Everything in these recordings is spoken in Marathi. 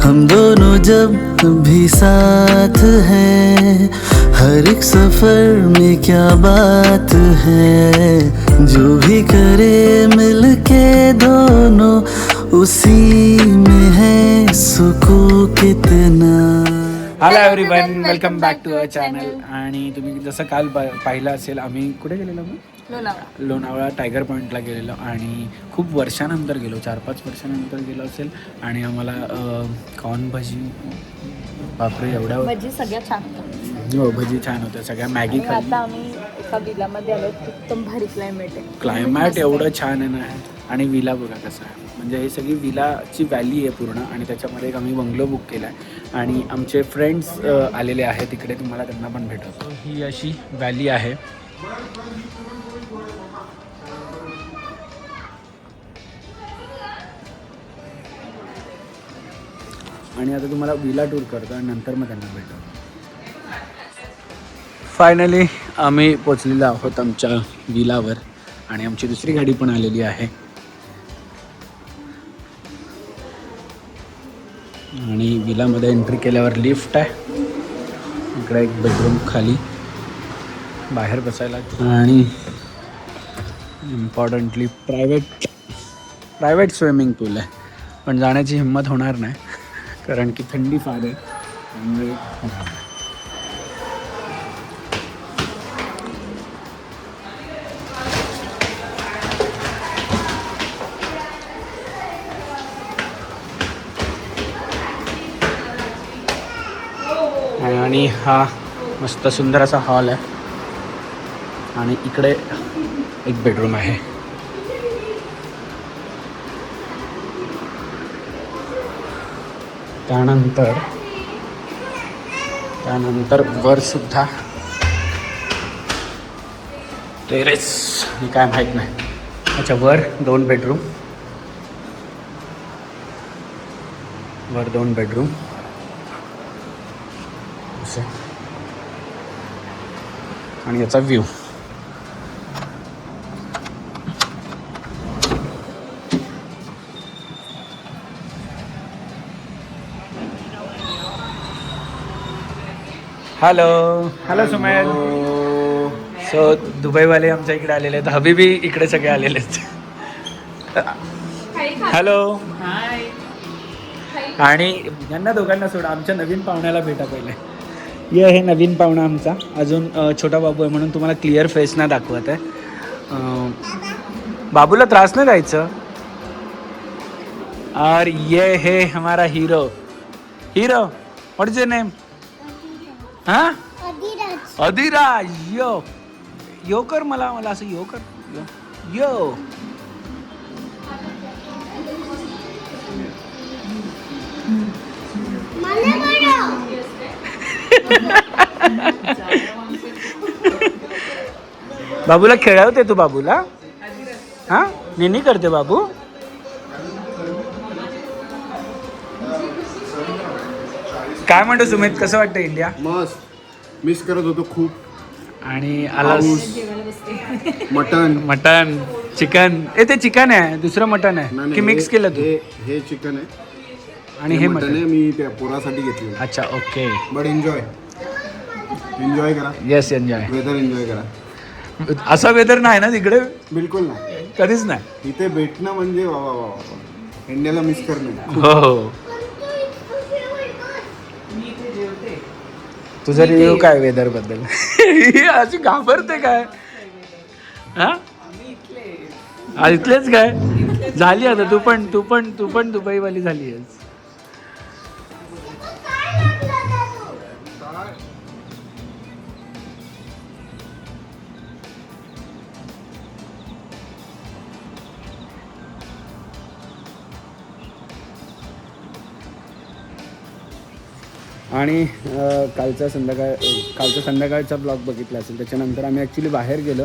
हम दोनों जब भी साथ हैं, हर एक सफर में क्या बात है, जो भी करे मिलके दोनों उसी में है सुकून कितना। Hello everyone, welcome back to our channel. आणि तुम्ही जसं काल पाहिलं असेल, आम्ही कुठे गेलेलो मग लोणावळा टायगर पॉईंटला गेलेलो आणि खूप वर्षानंतर गेलो, 4-5 वर्षानंतर गेलो असेल. आणि आम्हाला कॉर्न भजी, बापरे एवढ्या भजी सगळ्यात छान होतं. हो, भजी छान होत्या, सगळ्या मॅगी आणि आता आम्ही एका विलामध्ये आलो. एकदम भारी क्लायमेट आहे. क्लायमॅट एवढं छान आहे ना. आणि विला बघा कसा आहे, म्हणजे ही सगळी विलाची व्हॅली आहे पूर्ण. आणि त्याच्यामध्ये एक आम्ही बंगलो बुक केला आहे आणि आमचे फ्रेंड्स आलेले आहेत तिकडे, तुम्हाला त्यांना पण भेटवतो. ही अशी व्हॅली आहे. आणि आता तुम्हाला विला टूर करतो आणि नंतर मग त्यांना भेटतो. फायनली आम्ही पोचलेलो आहोत आमच्या विलावर आणि आमची दुसरी गाडी पण आलेली आहे. आणि विलामध्ये एंट्री केल्यावर लिफ्ट आहे, इकडे एक बेडरूम खाली बाहेर बसायला, आणि इम्पॉर्टंटली प्रायव्हेट स्विमिंग पूल आहे. पण जाण्याची हिंमत होणार नाही कारण की थंडी फार आहे, त्यामुळे आणि हा मस्त सुंदर असा हॉल आहे. आणि इकडे एक बेडरूम आहे. त्यानंतर वर सुद्धा टेरेस, हे काय माहीत नाही. अच्छा, वर 2 बेडरूम, आणि याचा व्ह्यू. हॅलो सुमेल. सो दुबईवाले आमच्या इकडे आलेले आहेत, हबीबी इकडे सगळे आलेले आहेत. हॅलो. आणि यांना दोघांना सोडा, आमच्या नवीन पाहुण्याला भेटा पहिले. ये हे नवीन पाहुणा आमचा, अजून छोटा बाबू आहे म्हणून तुम्हाला क्लिअर फेस नाही दाखवत आहे. बाबूला त्रास नाही द्यायचं. और ये है हमारा hero. What is your name? हाँ, अधिराज. यो कर, मला असं यो कर. यो बाबूला खेळवते तू बाबूला. हा, निनी करते बाबू. काय म्हणतो सुमित, कसं वाटतं इंडिया? मस्त, मिस करत होतो खूप. आणि आलास मटन चिकन. ते चिकन आहे, दुसरं मटन आहे की मिक्स केलं तू? हे चिकन आहे आणि हे मटन आहे. मी त्या पोरासाठी घेतली. अच्छा, ओके. बट एन्जॉय करा. Yes, enjoy. वेदर एन्जॉय करा. असा वेदर नाही ना तिकडे, बिलकुल नाही, कधीच नाही. इथे भेटणं म्हणजे वा वा वा वा. इंडियाला मिस करणं. हो. तुझा रिव्ह्यू काय वेदर बद्दल? अशी घाबरते काय? हा, इथलेच काय झाली आता. तू पण दुबईवाली झाली आहेस. आणि कालचा संध्याकाळचा ब्लॉग बघितला असेल. त्याच्यानंतर आम्ही ॲक्च्युली बाहेर गेलो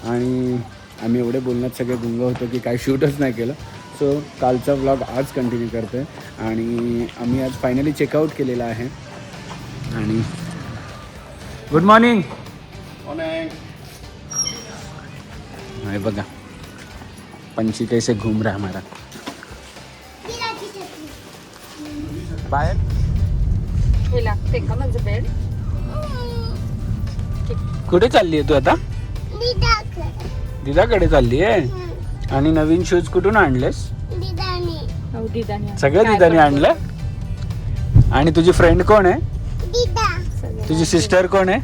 आणि आम्ही एवढे बोलण्यात सगळे गुंग होतो की काय शूटच नाही केलं. सो कालचा ब्लॉग आज कंटिन्यू करतो आहे आणि आम्ही आज फायनली चेकआउट केलेला आहे. आणि गुड मॉर्निंग. बघा, पंछी कैसे घूम रहा हमारा. बाहेर हे लागते का माझं बेड? कुठे चालली आहे तू आता? दिदाकडे चालली आहे. आणि नवीन शूज कुठून आणलेस? हो, दिदाने. सगळं काय दिदाने पण आणलं. आणि तुझी फ्रेंड कोण आहे? सगळं. तुझी सिस्टर कोण आहे?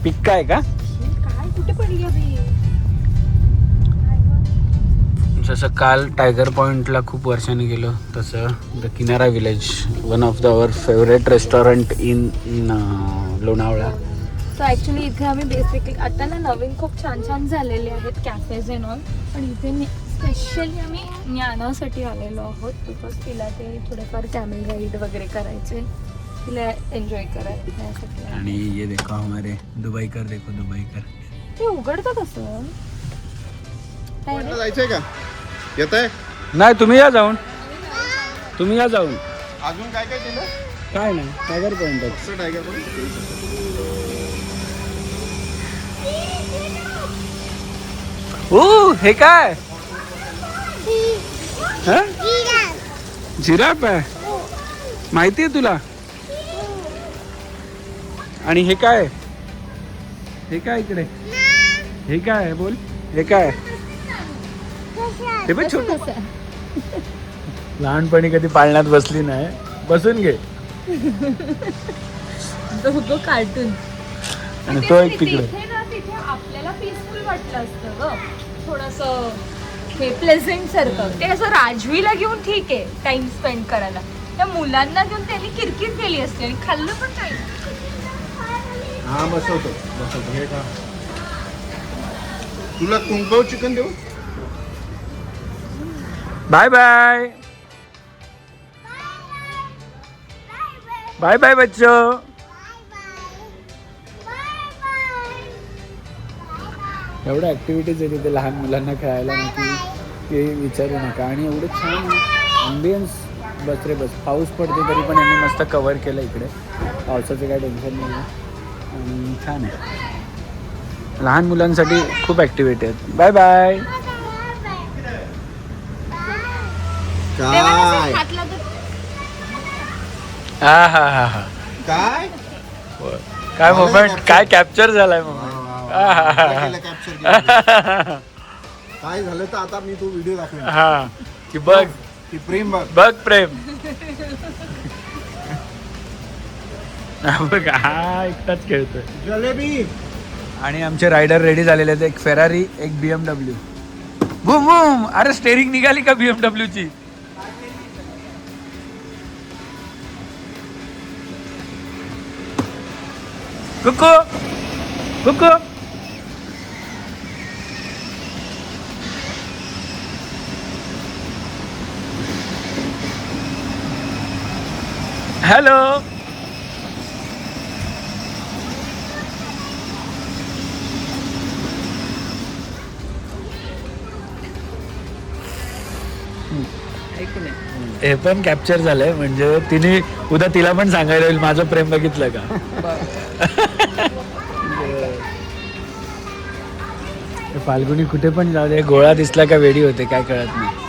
पिक्का आहे का? काय कुठे पडली अबे? जसं काल टायगर पॉइंटला खूप वर्षांनी गेलो तसं द किनारा village, one of the our favourite restaurant in Lonavala. So actually इथे आम्ही बेसिकली आता ना नवीन खूप छान छान झालेले आहेत कॅफेज एन ऑल, पण इथे स्पेशली आम्ही ज्ञानासाठी आलेलो आहोत. बिकॉज तिला ते थोडेफार कॅमेल राईड वगैरे करायचे, तिला एन्जॉय करायसाठी. आणि ये देखो हमारे दुबईकर, देखो दुबईकर. ते उघडतं कसं? काय रे? जायचंय का? येत आहे. नाही तुम्ही या जाऊन, तुम्ही या जाऊन. अजून काय काय केलं? काय नाही, टायगर पॉइंट आहे. फक्त टायगर पॉइंट. हे काय? जिराफ आहे, माहिती आहे तुला? आणि हे काय? हे काय इकडे? हे काय आहे बोल? हे काय? हे पण छोट. लहानपणी कधी पाळण्यात बसली नाही, बसून घे. दोघं कार्टून. आणि तो एक तिकडे. तिथे आपल्याला पीसफुल वाटलं असतं ग, थोडंसं हे प्लेझेंट सारखं. ते असं राजवीला घेऊन ठीक आहे टाइम स्पेंड करायला, त्या मुलांना घेऊन त्यांनी किरकिर केली असते आणि खाल्लं पण काही. हा बसवतो. हे का? तुला कुंकव चिकन देऊ? Bye bye. बाय बाय बच्चो. एवढ्या ॲक्टिव्हिटीज आहे तिथे लहान मुलांना खेळायला ना की ते विचारू नका. आणि एवढं छान ॲम्बियन्स. बस रे बस. पाऊस पडते तरी पण यांनी मस्त कव्हर केलं इकडे. पावसाचं काय टेन्शन नाही आहे आणि छान आहे. लहान मुलांसाठी खूप ॲक्टिव्हिटी आहेत. Bye bye. काय हा हा हा हा. काय काय मोमेंट, काय कॅप्चर झालाय मोमेंट. कॅप्चर केलं. काय झालं तर आता मी तो व्हिडिओ दाखवेन. हा की बघ की प्रेम बघ. बघ प्रेम. बघ हा एकटाच खेळतोय. जलेबी. आणि आमचे रायडर रेडी झालेले आहेत. एक फेरारी, एक BMW. Boom boom. अरे स्टेरिंग निघाली का BMW ची? कुकू कुकू. हॅलो. हे पण कॅप्चर झालंय म्हणजे तिने उद्या तिला पण सांगायला होईल माझं प्रेम बघितलं का. फाल्गुनी कुठे पण जाऊ दे, गोळा दिसला का वेडी होते, काय कळत नाही.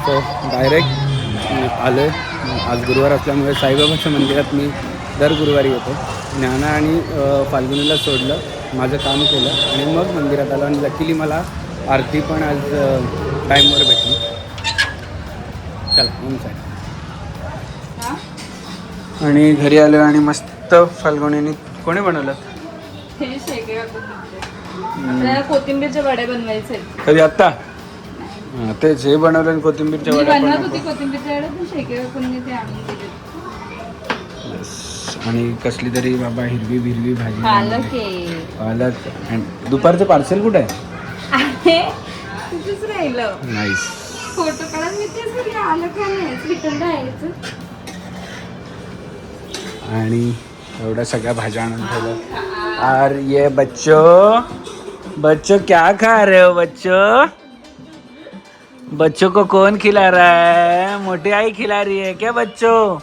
तर डायरेक्ट आलो आहे. आज गुरुवार असल्यामुळे साईबाबाच्या मंदिरात मी दर गुरुवारी येतो. ज्ञाना आणि फाल्गुनीला सोडलं, माझं काम केलं आणि मग मंदिरात आलो. आणि लकीली मला आरती पण आज टाईमवर भेटली. चला म्हणून साहेब. आणि घरी आलो आणि मस्त फाल्गुनीने कोणी बनवलं? हे शेगड्या आपल्याला कोथिंबीरच्या वड्या बनवायचे. कधी आत्ता? हां तेच, हे बनवलं आणि कोथिंबीरच्या वड्या पण बनवत होती कोथिंबीरच्या वड्या, पण शेगड्या कोणी ते आणून दिले. आणि कसली तरी बाबा हिरवी भाजी, पालक आहे. पालक. आणि दुपारचं पार्सल कुठे आहे? तिथेच राहिलं. नाईस. फोटो काढून मी तेच आलं का नाही रिटर्न राहायचं. आणि एवढ्या सगळ्या भाज्या आणून ठेवल्या. और ये बच्चों क्या खा रहे हो बच्चों? बच्चों को कौन खिला रहा है? मोटी आई खिला रही है क्या बच्चों?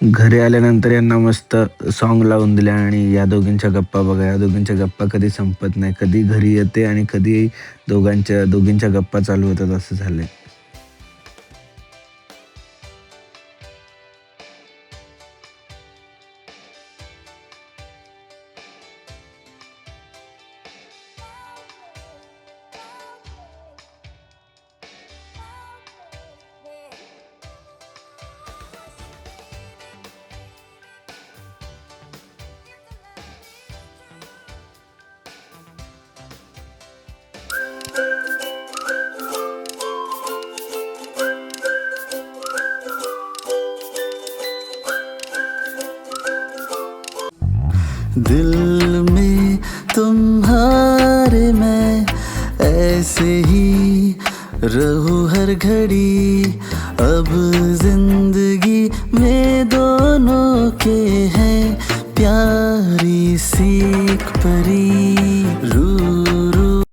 घरी आल्यानंतर यांना मस्त सॉन्ग लावून दिले आणि या दोघींच्या गप्पा बघा. या दोघींच्या गप्पा कधी संपत नाही. कधी घरी येते आणि कधी दोघींच्या गप्पा चालू होतात असं झालंय. दिल में तुम्हारे मैं ऐसे ही रहूं हर घड़ी. अब जिंदगी में दोनों के हैं प्यारी सी एक परी.